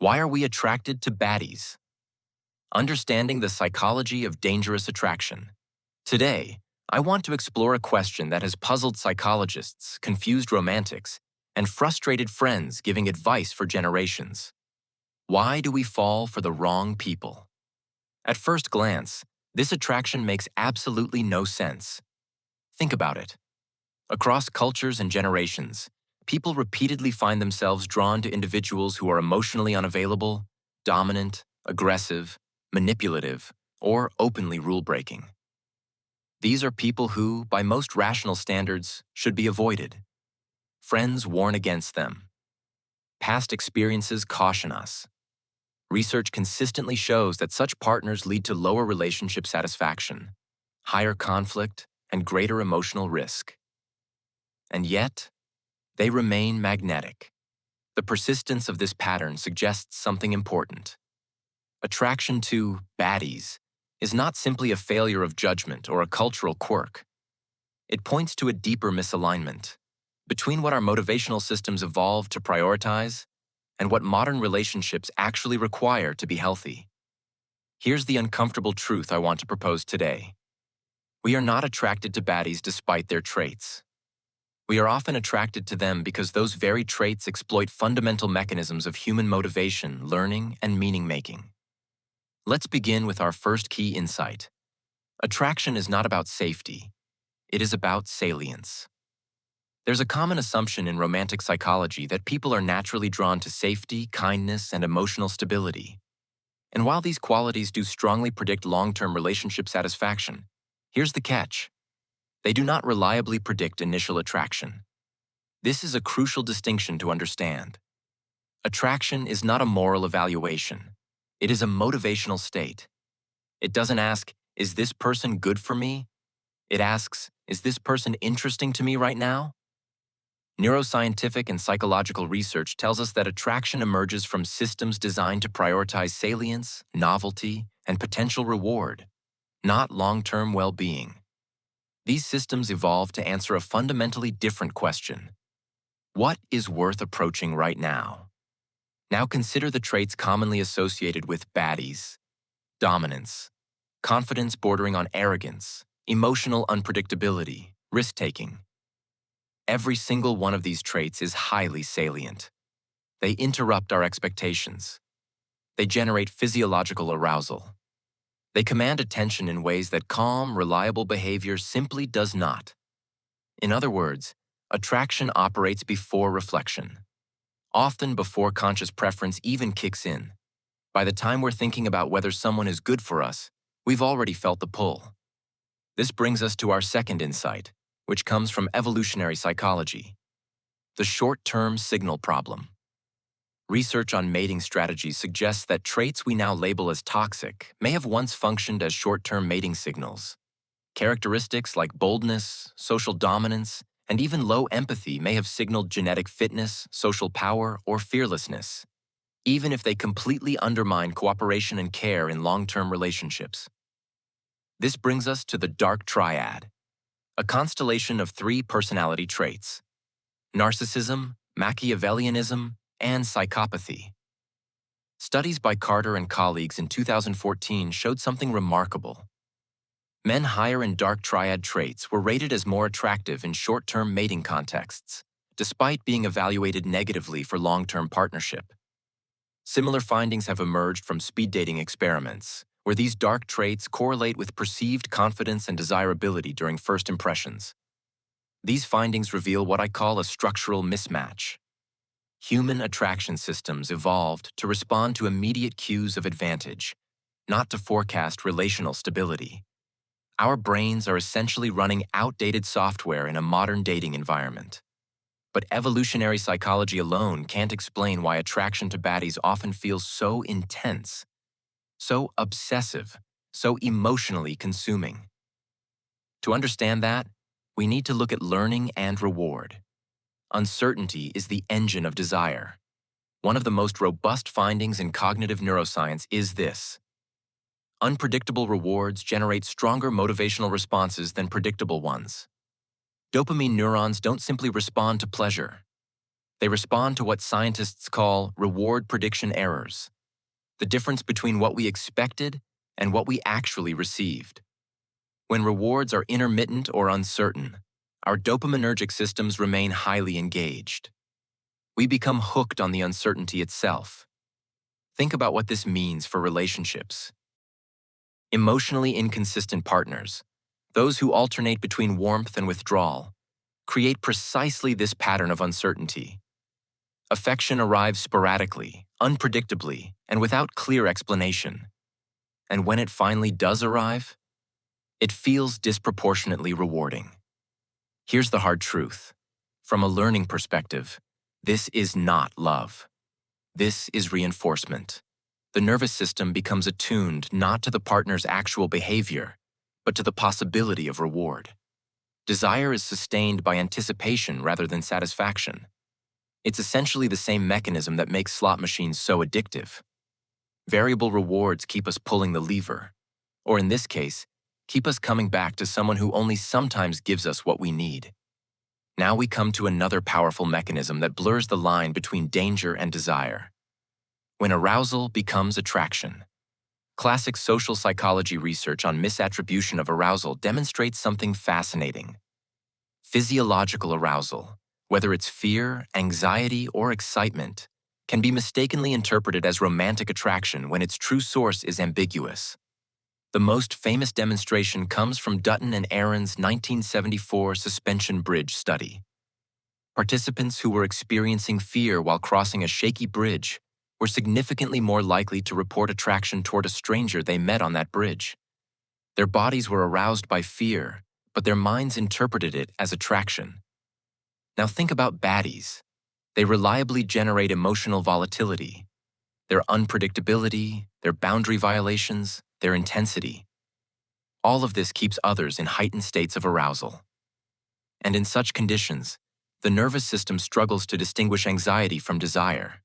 Why are we attracted to baddies? Understanding the psychology of dangerous attraction. Today, I want to explore a question that has puzzled psychologists, confused romantics, and frustrated friends giving advice for generations. Why do we fall for the wrong people? At first glance, this attraction makes absolutely no sense. Think about it. Across cultures and generations, people repeatedly find themselves drawn to individuals who are emotionally unavailable, dominant, aggressive, manipulative, or openly rule-breaking. These are people who, by most rational standards, should be avoided. Friends warn against them. Past experiences caution us. Research consistently shows that such partners lead to lower relationship satisfaction, higher conflict, and greater emotional risk. And yet, they remain magnetic. The persistence of this pattern suggests something important. Attraction to baddies is not simply a failure of judgment or a cultural quirk. It points to a deeper misalignment between what our motivational systems evolved to prioritize and what modern relationships actually require to be healthy. Here's the uncomfortable truth I want to propose today. We are not attracted to baddies despite their traits. We are often attracted to them because those very traits exploit fundamental mechanisms of human motivation, learning, and meaning-making. Let's begin with our first key insight. Attraction is not about safety. It is about salience. There's a common assumption in romantic psychology that people are naturally drawn to safety, kindness, and emotional stability. And while these qualities do strongly predict long-term relationship satisfaction, here's the catch. They do not reliably predict initial attraction. This is a crucial distinction to understand. Attraction is not a moral evaluation. It is a motivational state. It doesn't ask, is this person good for me? It asks, is this person interesting to me right now? Neuroscientific and psychological research tells us that attraction emerges from systems designed to prioritize salience, novelty, and potential reward, not long-term well-being. These systems evolved to answer a fundamentally different question. What is worth approaching right now? Now consider the traits commonly associated with baddies: dominance, confidence bordering on arrogance, emotional unpredictability, risk-taking. Every single one of these traits is highly salient. They interrupt our expectations. They generate physiological arousal. They command attention in ways that calm, reliable behavior simply does not. In other words, attraction operates before reflection, often before conscious preference even kicks in. By the time we're thinking about whether someone is good for us, we've already felt the pull. This brings us to our second insight, which comes from evolutionary psychology: the short-term signal problem. Research on mating strategies suggests that traits we now label as toxic may have once functioned as short-term mating signals. Characteristics like boldness, social dominance, and even low empathy may have signaled genetic fitness, social power, or fearlessness, even if they completely undermine cooperation and care in long-term relationships. This brings us to the dark triad, a constellation of 3 personality traits: narcissism, Machiavellianism, and psychopathy. Studies by Carter and colleagues in 2014 showed something remarkable. Men higher in dark triad traits were rated as more attractive in short-term mating contexts, despite being evaluated negatively for long-term partnership. Similar findings have emerged from speed dating experiments, where these dark traits correlate with perceived confidence and desirability during first impressions. These findings reveal what I call a structural mismatch. Human attraction systems evolved to respond to immediate cues of advantage, not to forecast relational stability. Our brains are essentially running outdated software in a modern dating environment. But evolutionary psychology alone can't explain why attraction to baddies often feels so intense, so obsessive, so emotionally consuming. To understand that, we need to look at learning and reward. Uncertainty is the engine of desire. One of the most robust findings in cognitive neuroscience is this: unpredictable rewards generate stronger motivational responses than predictable ones. Dopamine neurons don't simply respond to pleasure. They respond to what scientists call reward prediction errors, the difference between what we expected and what we actually received. When rewards are intermittent or uncertain, our dopaminergic systems remain highly engaged. We become hooked on the uncertainty itself. Think about what this means for relationships. Emotionally inconsistent partners, those who alternate between warmth and withdrawal, create precisely this pattern of uncertainty. Affection arrives sporadically, unpredictably, and without clear explanation. And when it finally does arrive, it feels disproportionately rewarding. Here's the hard truth. From a learning perspective, this is not love. This is reinforcement. The nervous system becomes attuned not to the partner's actual behavior, but to the possibility of reward. Desire is sustained by anticipation rather than satisfaction. It's essentially the same mechanism that makes slot machines so addictive. Variable rewards keep us pulling the lever, or in this case, keep us coming back to someone who only sometimes gives us what we need. Now we come to another powerful mechanism that blurs the line between danger and desire. When arousal becomes attraction. Classic social psychology research on misattribution of arousal demonstrates something fascinating. Physiological arousal, whether it's fear, anxiety, or excitement, can be mistakenly interpreted as romantic attraction when its true source is ambiguous. The most famous demonstration comes from Dutton and Aaron's 1974 suspension bridge study. Participants who were experiencing fear while crossing a shaky bridge were significantly more likely to report attraction toward a stranger they met on that bridge. Their bodies were aroused by fear, but their minds interpreted it as attraction. Now think about baddies. They reliably generate emotional volatility. Their unpredictability, their boundary violations, their intensity. All of this keeps others in heightened states of arousal. And in such conditions, the nervous system struggles to distinguish anxiety from desire.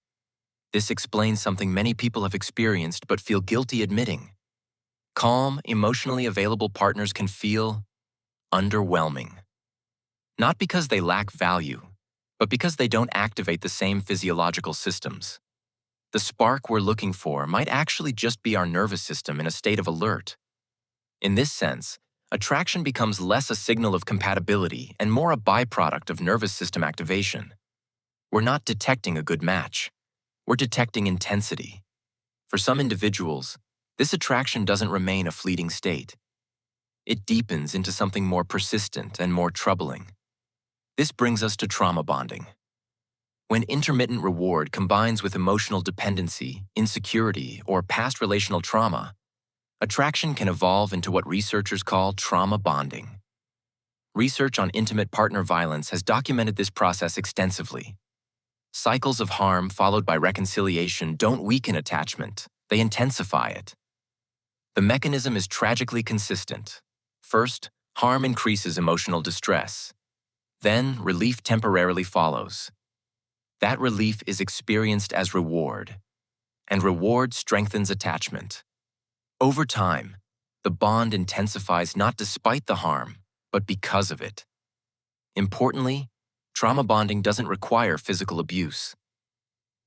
This explains something many people have experienced but feel guilty admitting. Calm, emotionally available partners can feel underwhelming. Not because they lack value, but because they don't activate the same physiological systems. The spark we're looking for might actually just be our nervous system in a state of alert. In this sense, attraction becomes less a signal of compatibility and more a byproduct of nervous system activation. We're not detecting a good match. We're detecting intensity. For some individuals, this attraction doesn't remain a fleeting state. It deepens into something more persistent and more troubling. This brings us to trauma bonding. When intermittent reward combines with emotional dependency, insecurity, or past relational trauma, attraction can evolve into what researchers call trauma bonding. Research on intimate partner violence has documented this process extensively. Cycles of harm followed by reconciliation don't weaken attachment, they intensify it. The mechanism is tragically consistent. First, harm increases emotional distress. Then, relief temporarily follows. That relief is experienced as reward, and reward strengthens attachment. Over time, the bond intensifies not despite the harm, but because of it. Importantly, trauma bonding doesn't require physical abuse.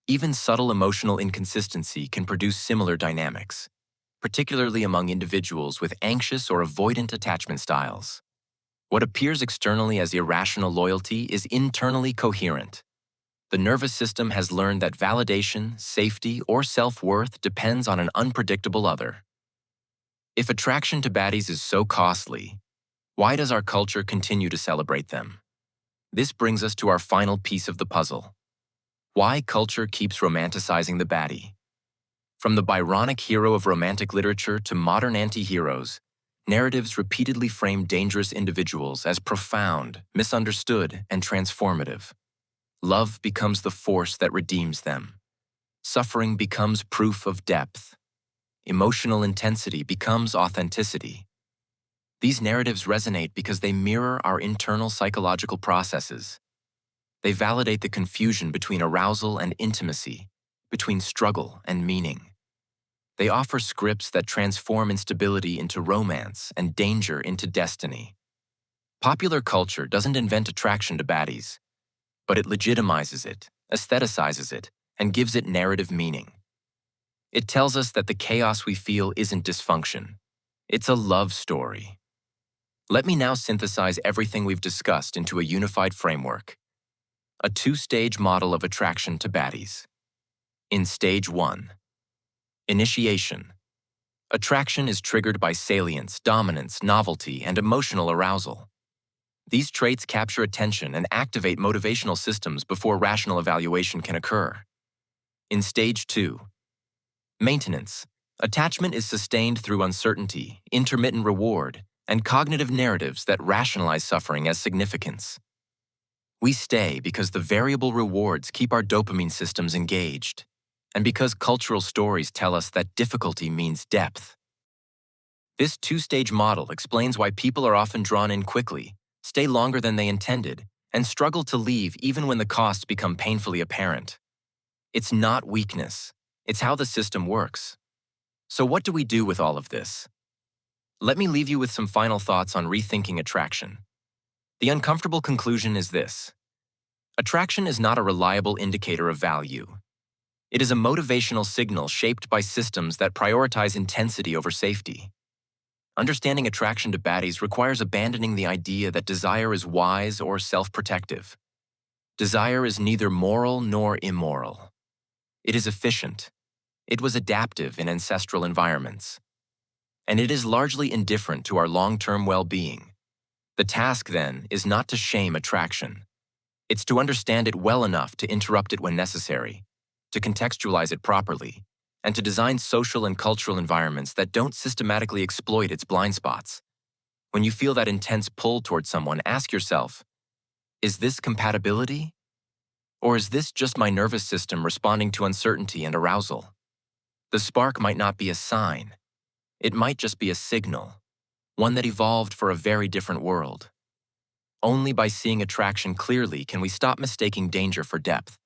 Even subtle emotional inconsistency can produce similar dynamics, particularly among individuals with anxious or avoidant attachment styles. What appears externally as irrational loyalty is internally coherent. The nervous system has learned that validation, safety, or self-worth depends on an unpredictable other. If attraction to baddies is so costly, why does our culture continue to celebrate them? This brings us to our final piece of the puzzle. Why culture keeps romanticizing the baddie? From the Byronic hero of romantic literature to modern anti-heroes, narratives repeatedly frame dangerous individuals as profound, misunderstood, and transformative. Love becomes the force that redeems them. Suffering becomes proof of depth. Emotional intensity becomes authenticity. These narratives resonate because they mirror our internal psychological processes. They validate the confusion between arousal and intimacy, between struggle and meaning. They offer scripts that transform instability into romance and danger into destiny. Popular culture doesn't invent attraction to baddies, but it legitimizes it, aestheticizes it, and gives it narrative meaning. It tells us that the chaos we feel isn't dysfunction. It's a love story. Let me now synthesize everything we've discussed into a unified framework. A two-stage model of attraction to baddies. In Stage 1, initiation. Attraction is triggered by salience, dominance, novelty, and emotional arousal. These traits capture attention and activate motivational systems before rational evaluation can occur. In Stage 2, maintenance. Attachment is sustained through uncertainty, intermittent reward, and cognitive narratives that rationalize suffering as significance. We stay because the variable rewards keep our dopamine systems engaged, and because cultural stories tell us that difficulty means depth. This two-stage model explains why people are often drawn in quickly, stay longer than they intended, and struggle to leave even when the costs become painfully apparent. It's not weakness. It's how the system works. So what do we do with all of this? Let me leave you with some final thoughts on rethinking attraction. The uncomfortable conclusion is this: attraction is not a reliable indicator of value. It is a motivational signal shaped by systems that prioritize intensity over safety. Understanding attraction to baddies requires abandoning the idea that desire is wise or self-protective. Desire is neither moral nor immoral. It is efficient. It was adaptive in ancestral environments. And it is largely indifferent to our long-term well-being. The task, then, is not to shame attraction. It's to understand it well enough to interrupt it when necessary, to contextualize it properly, and to design social and cultural environments that don't systematically exploit its blind spots. When you feel that intense pull towards someone, ask yourself, is this compatibility? Or is this just my nervous system responding to uncertainty and arousal? The spark might not be a sign. It might just be a signal, one that evolved for a very different world. Only by seeing attraction clearly can we stop mistaking danger for depth.